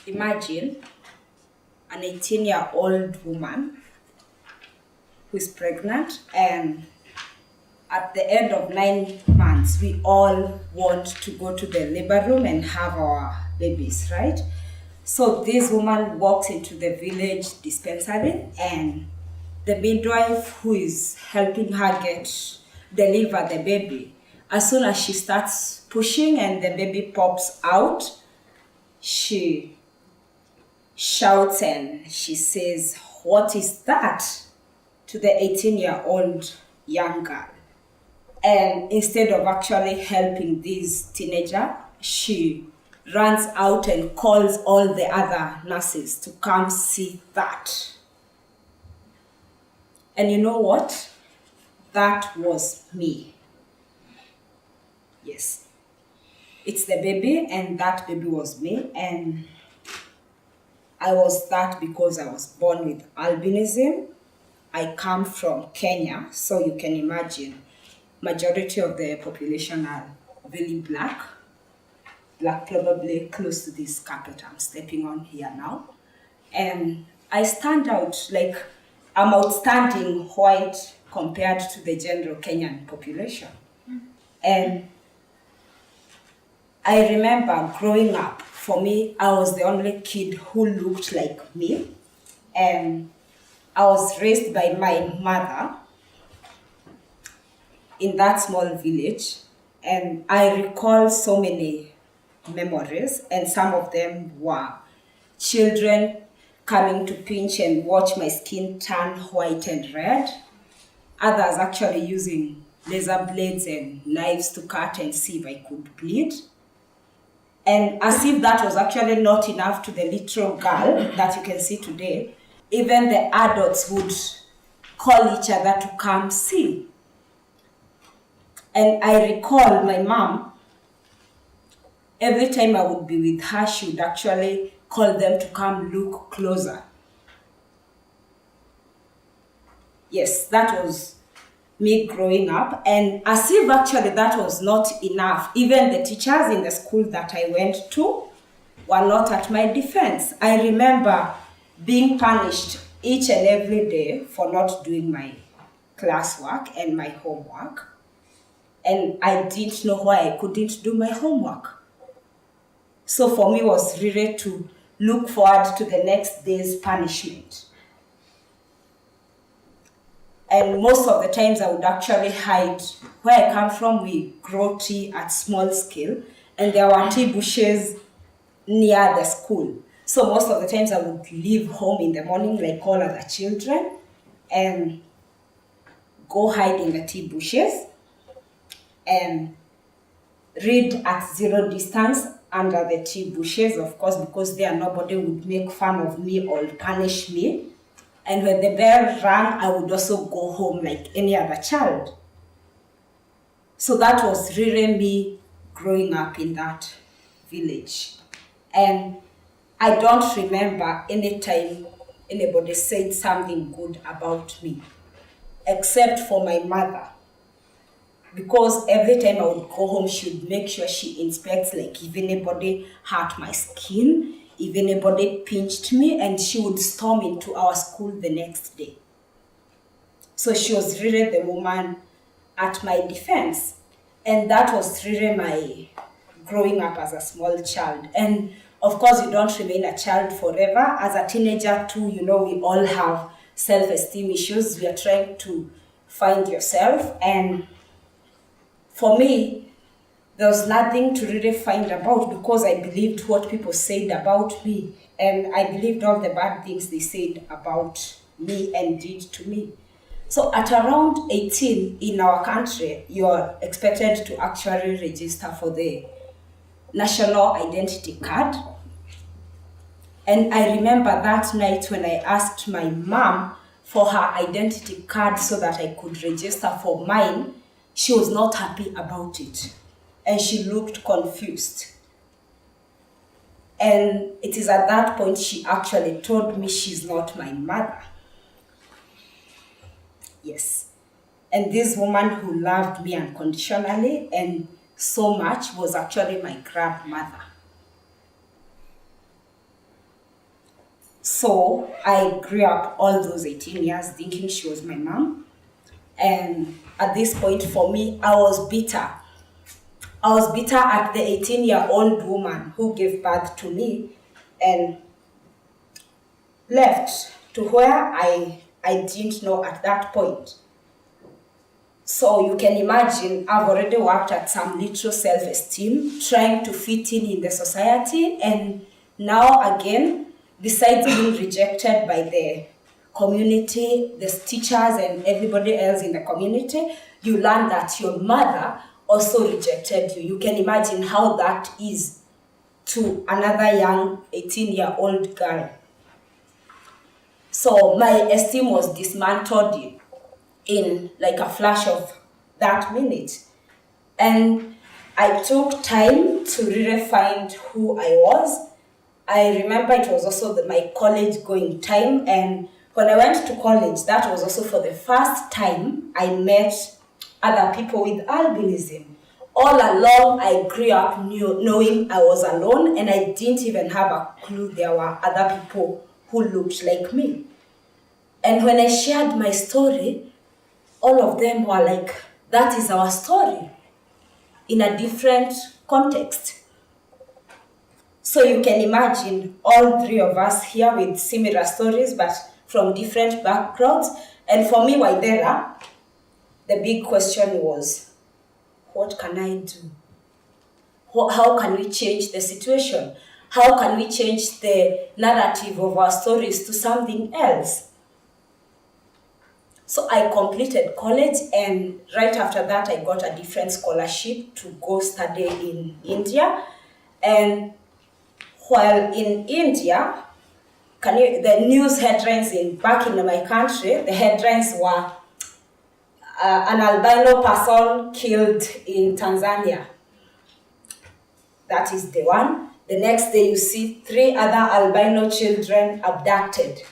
Imagine an 18-year-old woman who is pregnant, and at the end of 9 months, we all want to go to the labor room and have our babies, right? So this woman walks into the village dispensary, and the midwife who is helping her deliver the baby, as soon as she starts pushing and the baby pops out, she shouts and she says, "What is that?" to the 18-year-old young girl. And instead of actually helping this teenager, she runs out and calls all the other nurses to come see that. And you know what? That was me. Yes. It's the baby, and that baby was me. And I was that because I was born with albinism. I come from Kenya, so you can imagine majority of the population are really black, probably close to this carpet I'm stepping on here now. And I stand out, like I'm outstanding white compared to the general Kenyan population. And I remember growing up, for me, I was the only kid who looked like me. And I was raised by my mother in that small village. And I recall so many memories, and some of them were children coming to pinch and watch my skin turn white and red. Others actually using laser blades and knives to cut and see if I could bleed. And as if that was actually not enough to the little girl that you can see today, even the adults would call each other to come see. And I recall my mom, every time I would be with her, she would actually call them to come look closer. Yes, that was me growing up. And as if actually that was not enough, even the teachers in the school that I went to were not at my defense. I remember being punished each and every day for not doing my classwork and my homework. And I didn't know why I couldn't do my homework. So for me, it was really to look forward to the next day's punishment. And most of the times I would actually hide. Where I come from, we grow tea at small scale, and there were tea bushes near the school. So most of the times I would leave home in the morning like all other children and go hide in the tea bushes and read at zero distance under the tea bushes, of course, because there nobody would make fun of me or punish me. And when the bell rang, I would also go home like any other child. So that was really me growing up in that village. And I don't remember any time anybody said something good about me, except for my mother. Because every time I would go home, she would make sure she inspects, like if anybody hurt my skin, if anybody pinched me, and she would storm into our school the next day. So she was really the woman at my defense. And that was really my growing up as a small child. And of course, you don't remain a child forever. As a teenager too, we all have self-esteem issues. We are trying to find yourself. And for me, there was nothing to really find about because I believed what people said about me. And I believed all the bad things they said about me and did to me. So at around 18 in our country, you're expected to actually register for the national identity card. And I remember that night when I asked my mom for her identity card so that I could register for mine, she was not happy about it. And she looked confused. And it is at that point she actually told me she's not my mother. Yes. And this woman who loved me unconditionally and so much was actually my grandmother. So I grew up all those 18 years thinking she was my mom. And at this point, for me, I was bitter. I was bitter at the 18-year-old woman who gave birth to me and left to where I didn't know at that point. So you can imagine, I've already worked at some little self-esteem, trying to fit in the society, and now again, besides being rejected by the community, the teachers and everybody else in the community, you learn that your mother also rejected you. You can imagine how that is to another young 18-year-old girl. So my esteem was dismantled in like a flash of that minute. And I took time to really find who I was. I remember it was also my college going time, and when I went to college, that was also for the first time I met other people with albinism. All along, I grew up knowing I was alone, and I didn't even have a clue there were other people who looked like me. And when I shared my story, all of them were like, that is our story, in a different context. So you can imagine all three of us here with similar stories, but from different backgrounds. And for me, Waithera, the big question was, what can I do? How can we change the situation? How can we change the narrative of our stories to something else? So I completed college, and right after that, I got a different scholarship to go study in India. And while in India, the news headlines back in my country, the headlines were an albino person killed in Tanzania. That is the one. The next day you see 3 other albino children abducted.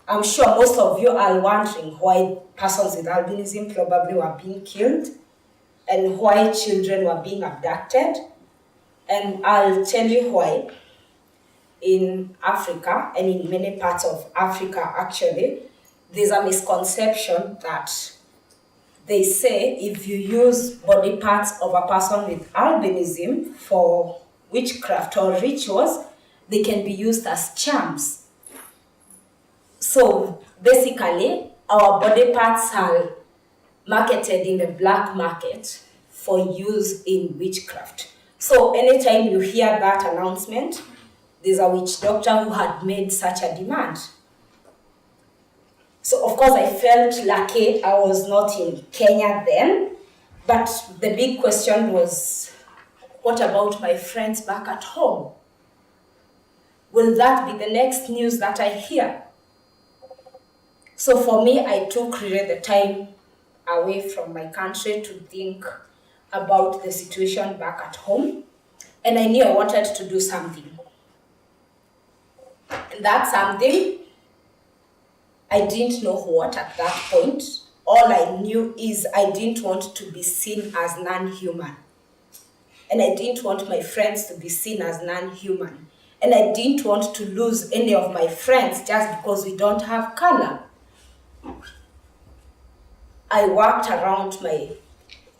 I'm sure most of you are wondering why persons with albinism probably were being killed and why children were being abducted. And I'll tell you why. In Africa, and in many parts of Africa actually, there's a misconception that they say if you use body parts of a person with albinism for witchcraft or rituals, they can be used as charms. So basically, our body parts are marketed in the black market for use in witchcraft. So anytime you hear that announcement, there's a witch doctor who had made such a demand. So of course I felt lucky I was not in Kenya then, but the big question was, what about my friends back at home? Will that be the next news that I hear? So for me, I took really the time away from my country to think about the situation back at home, and I knew I wanted to do something. And that something, I didn't know what at that point. All I knew is I didn't want to be seen as non-human. And I didn't want my friends to be seen as non-human. And I didn't want to lose any of my friends just because we don't have color. I worked around my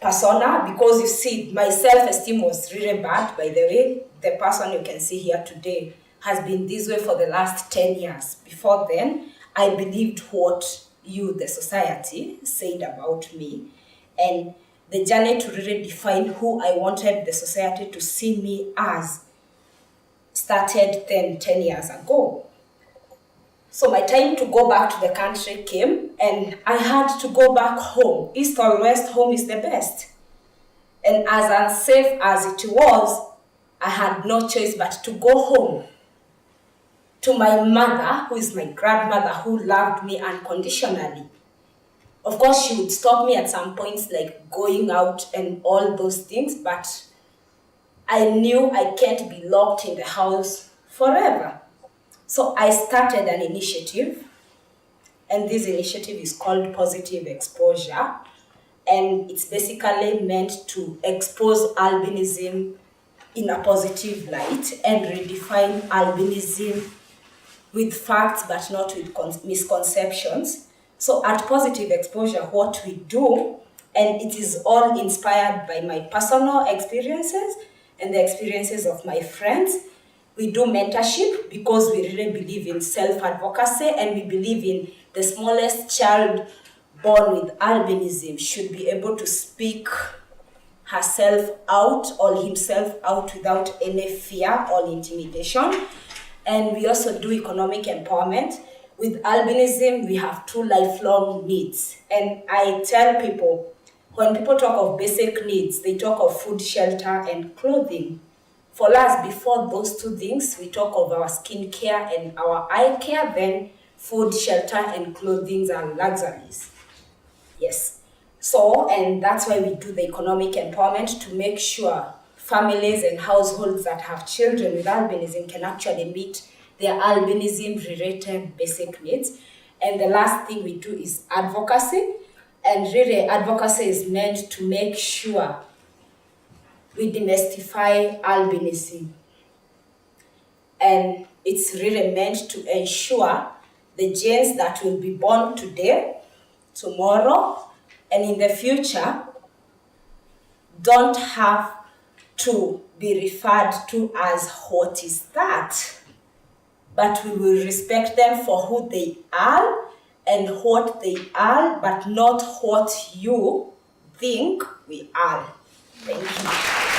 persona because you see, my self-esteem was really bad, by the way. The person you can see here today has been this way for the last 10 years. Before then, I believed what you, the society, said about me. And the journey to really define who I wanted the society to see me as started then 10 years ago. So my time to go back to the country came, and I had to go back home. East or west, home is the best. And as unsafe as it was, I had no choice but to go home to my mother, who is my grandmother, who loved me unconditionally. Of course, she would stop me at some points, like going out and all those things, but I knew I can't be locked in the house forever. So I started an initiative, and this initiative is called Positive Exposure, and it's basically meant to expose albinism in a positive light and redefine albinism with facts but not with misconceptions. So at Positive Exposure, what we do, and it is all inspired by my personal experiences and the experiences of my friends, we do mentorship because we really believe in self-advocacy, and we believe in the smallest child born with albinism should be able to speak herself out or himself out without any fear or intimidation. And we also do economic empowerment. With albinism, we have 2 lifelong needs. And I tell people, when people talk of basic needs, they talk of food, shelter, and clothing. For us, before those 2 things, we talk of our skin care and our eye care, then food, shelter, and clothing are luxuries. Yes. So, and that's why we do the economic empowerment to make sure families and households that have children with albinism can actually meet their albinism-related basic needs. And the last thing we do is advocacy. And really, advocacy is meant to make sure we demystify albinism. And it's really meant to ensure the genes that will be born today, tomorrow, and in the future don't have to be referred to as what is that, but we will respect them for who they are and what they are, but not what you think we are. Thank you.